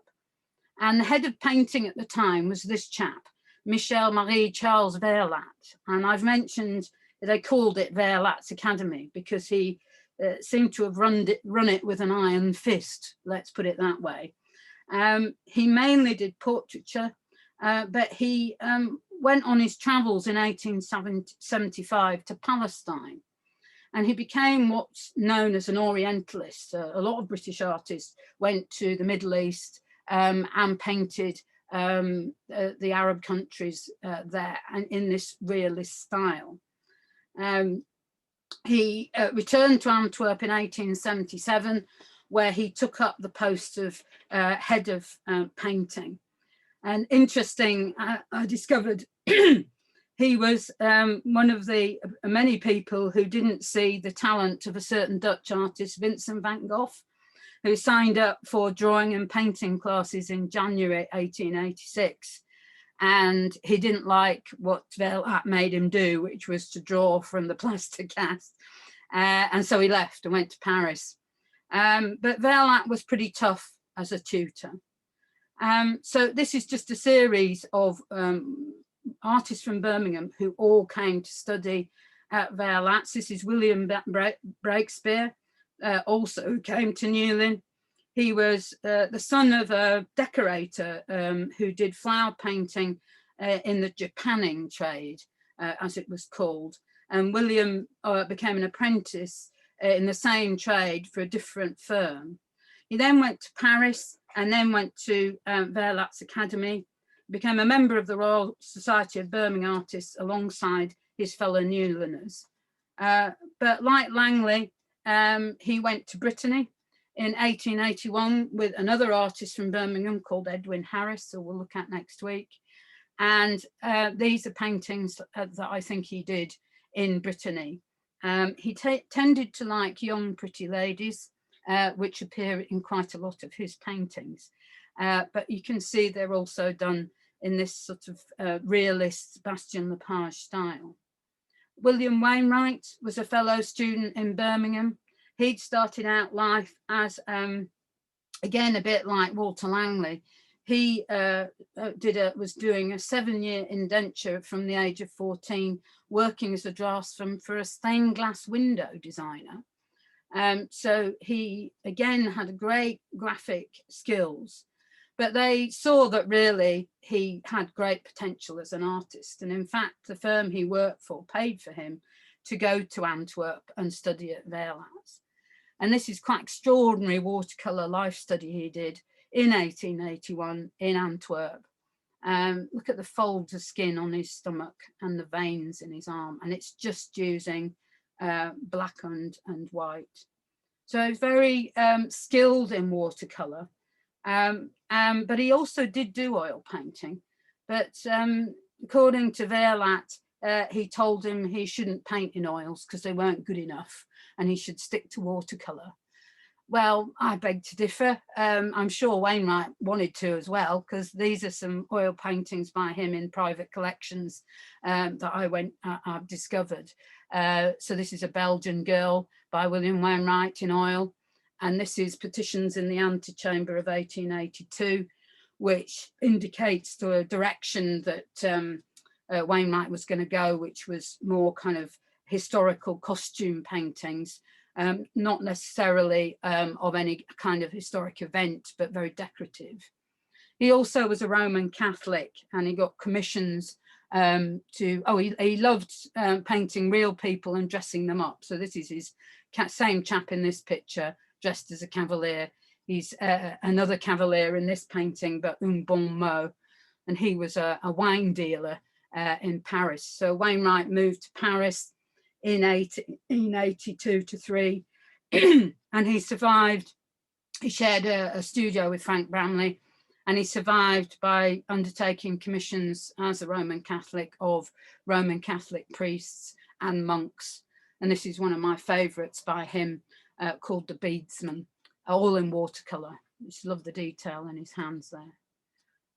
And the head of painting at the time was this chap, Michel Marie Charles Verlat. And I've mentioned they called it Verlat's Academy because he seemed to have run it with an iron fist, let's put it that way. He mainly did portraiture, but he went on his travels in 1875 to Palestine. And he became what's known as an Orientalist. A lot of British artists went to the Middle East and painted the Arab countries there, and in this realist style. He returned to Antwerp in 1877, where he took up the post of head of painting. And interesting, I discovered he was one of the many people who didn't see the talent of a certain Dutch artist, Vincent van Gogh, who signed up for drawing and painting classes in January 1886. And he didn't like what Verlat made him do, which was to draw from the plaster cast. And so he left and went to Paris. But Verlat was pretty tough as a tutor. So this is just a series of artists from Birmingham who all came to study at Verlat's. This is William Breakspear, also came to Newlyn. He was the son of a decorator who did flower painting in the japanning trade, as it was called. And William became an apprentice in the same trade for a different firm. He then went to Paris and then went to Verlat's Academy, became a member of the Royal Society of Birmingham Artists alongside his fellow Newlyners. But like Langley, he went to Brittany in 1881 with another artist from Birmingham called Edwin Harris, who we'll look at next week. And these are paintings that I think he did in Brittany. He tended to like young pretty ladies, which appear in quite a lot of his paintings. But you can see they're also done in this sort of realist Bastien-Lepage style. William Wainwright was a fellow student in Birmingham. He'd started out life as, again, a bit like Walter Langley. He was doing a 7-year indenture from the age of 14, working as a draftsman for a stained glass window designer. So he, again, had great graphic skills, but they saw that really he had great potential as an artist. And in fact, the firm he worked for paid for him to go to Antwerp and study at Verlat's. And this is quite extraordinary watercolour life study he did in 1881 in Antwerp. Look at the folds of skin on his stomach and the veins in his arm, and it's just using black and white. So he's very skilled in watercolour, but he also did do oil painting. But according to Verlat, he told him he shouldn't paint in oils because they weren't good enough and he should stick to watercolour. Well, I beg to differ. I'm sure Wainwright wanted to as well, because these are some oil paintings by him in private collections that I've discovered. So this is a Belgian Girl by William Wainwright in oil. And this is Petitions in the Antechamber of 1882, which indicates the direction that Wainwright was going to go, which was more kind of historical costume paintings. Not necessarily of any kind of historic event, but very decorative. He also was a Roman Catholic, and he got commissions he loved painting real people and dressing them up. So this is his same chap in this picture, dressed as a cavalier. He's another cavalier in this painting, but un bon mot. And he was a wine dealer in Paris. So Wainwright moved to Paris in 1882 to 3, and he survived. He shared a studio with Frank Bramley, and he survived by undertaking commissions as a Roman Catholic of Roman Catholic priests and monks. And this is one of my favourites by him, called The Beadsman, all in watercolour. I just love the detail in his hands there.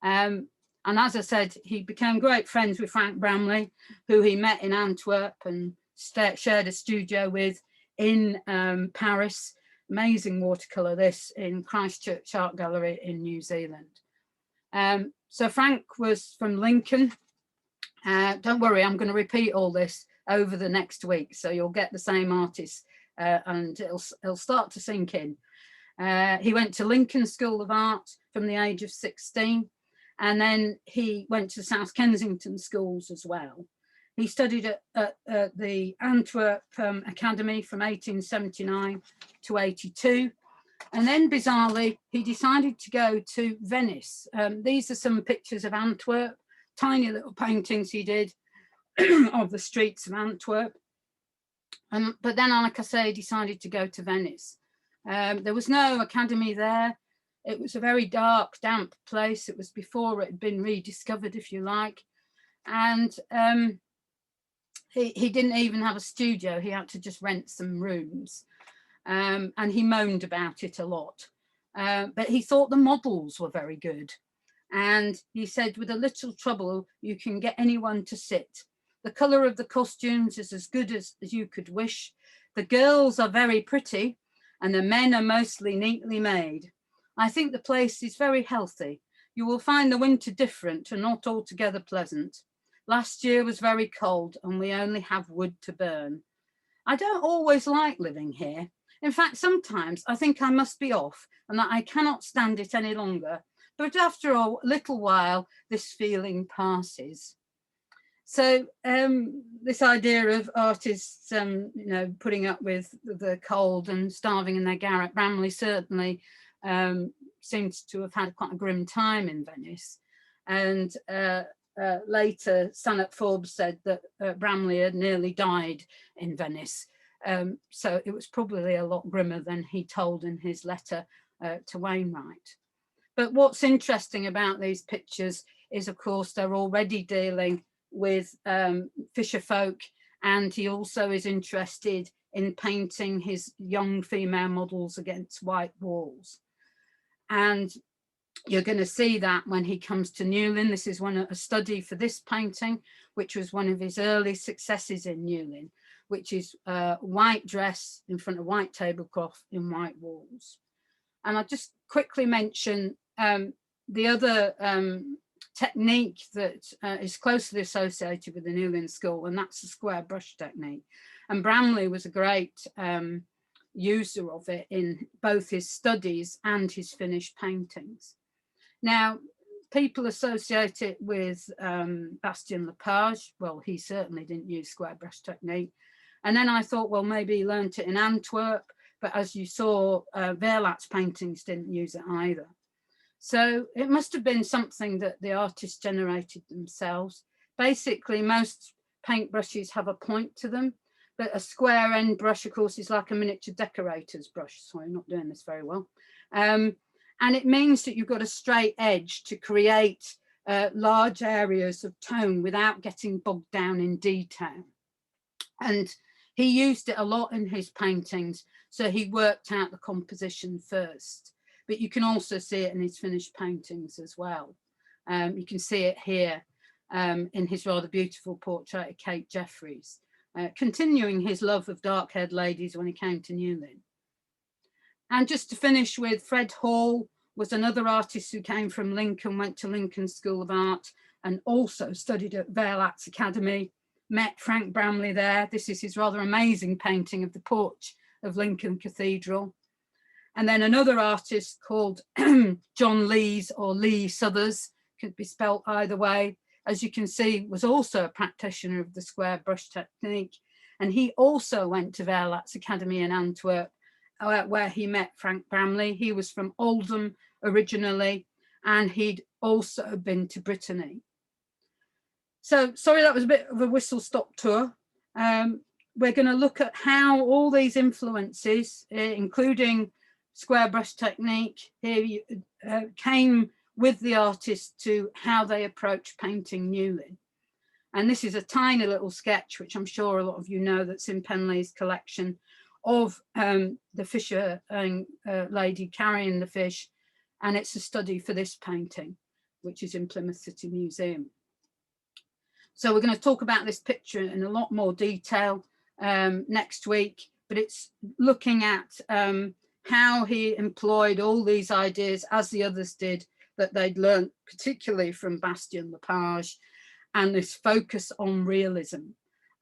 And as I said, he became great friends with Frank Bramley, who he met in Antwerp and shared a studio with in Paris. Amazing watercolour, this, in Christchurch Art Gallery in New Zealand. So Frank was from Lincoln. Don't worry, I'm going to repeat all this over the next week, so you'll get the same artist and it'll start to sink in. He went to Lincoln School of Art from the age of 16, and then he went to South Kensington Schools as well. He studied at the Antwerp Academy from 1879 to 82. And then, bizarrely, he decided to go to Venice. These are some pictures of Antwerp, tiny little paintings he did of the streets of Antwerp. But then, like I say, he decided to go to Venice. There was no academy there. It was a very dark, damp place. It was before it had been rediscovered, if you like. And he didn't even have a studio. He had to just rent some rooms. And he moaned about it a lot. But he thought the models were very good. And he said, with a little trouble, you can get anyone to sit. The colour of the costumes is as good as you could wish. The girls are very pretty, and the men are mostly neatly made. I think the place is very healthy. You will find the winter different and not altogether pleasant. Last year was very cold, and we only have wood to burn. I don't always like living here. In fact, sometimes I think I must be off and that I cannot stand it any longer. But after a little while, this feeling passes. So this idea of artists, putting up with the cold and starving in their garret, Bramley certainly seems to have had quite a grim time in Venice. And later, Stanhope Forbes said that Bramley had nearly died in Venice. So it was probably a lot grimmer than he told in his letter to Wainwright. But what's interesting about these pictures is, of course, they're already dealing with fisher folk, and he also is interested in painting his young female models against white walls. And You're going to see that when he comes to Newlyn. This is a study for this painting, which was one of his early successes in Newlyn, which is a white dress in front of white tablecloth in white walls. And I'll just quickly mention the other technique that is closely associated with the Newlyn School, and that's the square brush technique. And Bramley was a great user of it in both his studies and his finished paintings. Now, people associate it with Bastien-Lepage. Well, he certainly didn't use square brush technique. And then I thought, well, maybe he learnt it in Antwerp, but as you saw, Verlat's paintings didn't use it either. So it must have been something that the artists generated themselves. Basically, most paintbrushes have a point to them, but a square end brush, of course, is like a miniature decorator's brush. Sorry, I'm not doing this very well. And it means that you've got a straight edge to create large areas of tone without getting bogged down in detail. And he used it a lot in his paintings, so he worked out the composition first. But you can also see it in his finished paintings as well. You can see it here in his rather beautiful portrait of Kate Jeffreys, continuing his love of dark-haired ladies when he came to Newlyn. And just to finish with, Fred Hall was another artist who came from Lincoln, went to Lincoln School of Art, and also studied at Verlat's Academy, met Frank Bramley there. This is his rather amazing painting of the porch of Lincoln Cathedral. And then another artist called John Lees, or Lee Southers, could be spelt either way, as you can see, was also a practitioner of the square brush technique. And he also went to Verlat's Academy in Antwerp, where he met Frank Bramley. He was from Oldham originally, and he'd also been to Brittany. So sorry, that was a bit of a whistle-stop tour. We're going to look at how all these influences, including square brush technique, here came with the artist to how they approach painting Newlyn. And this is a tiny little sketch, which I'm sure a lot of you know, that's in Penley's collection, of the fisher lady carrying the fish, and it's a study for this painting, which is in Plymouth City Museum. So we're going to talk about this picture in a lot more detail next week, but it's looking at how he employed all these ideas, as the others did, that they'd learned particularly from Bastien-Lepage, and this focus on realism.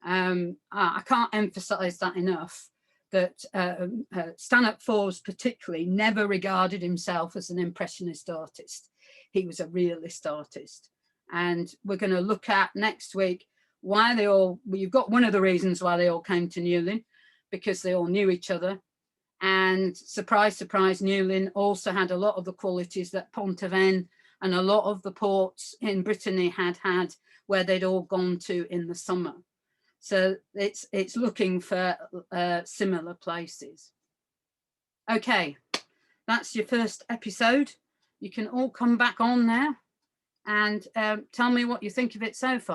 I can't emphasize that enough, that Stanhope Forbes particularly never regarded himself as an impressionist artist. He was a realist artist. And we're going to look at next week why they all, well, you've got one of the reasons why they all came to Newlyn, because they all knew each other. And surprise, surprise, Newlyn also had a lot of the qualities that Pont Aven and a lot of the ports in Brittany had where they'd all gone to in the summer. So it's looking for similar places. Okay, that's your first episode. You can all come back on now and tell me what you think of it so far.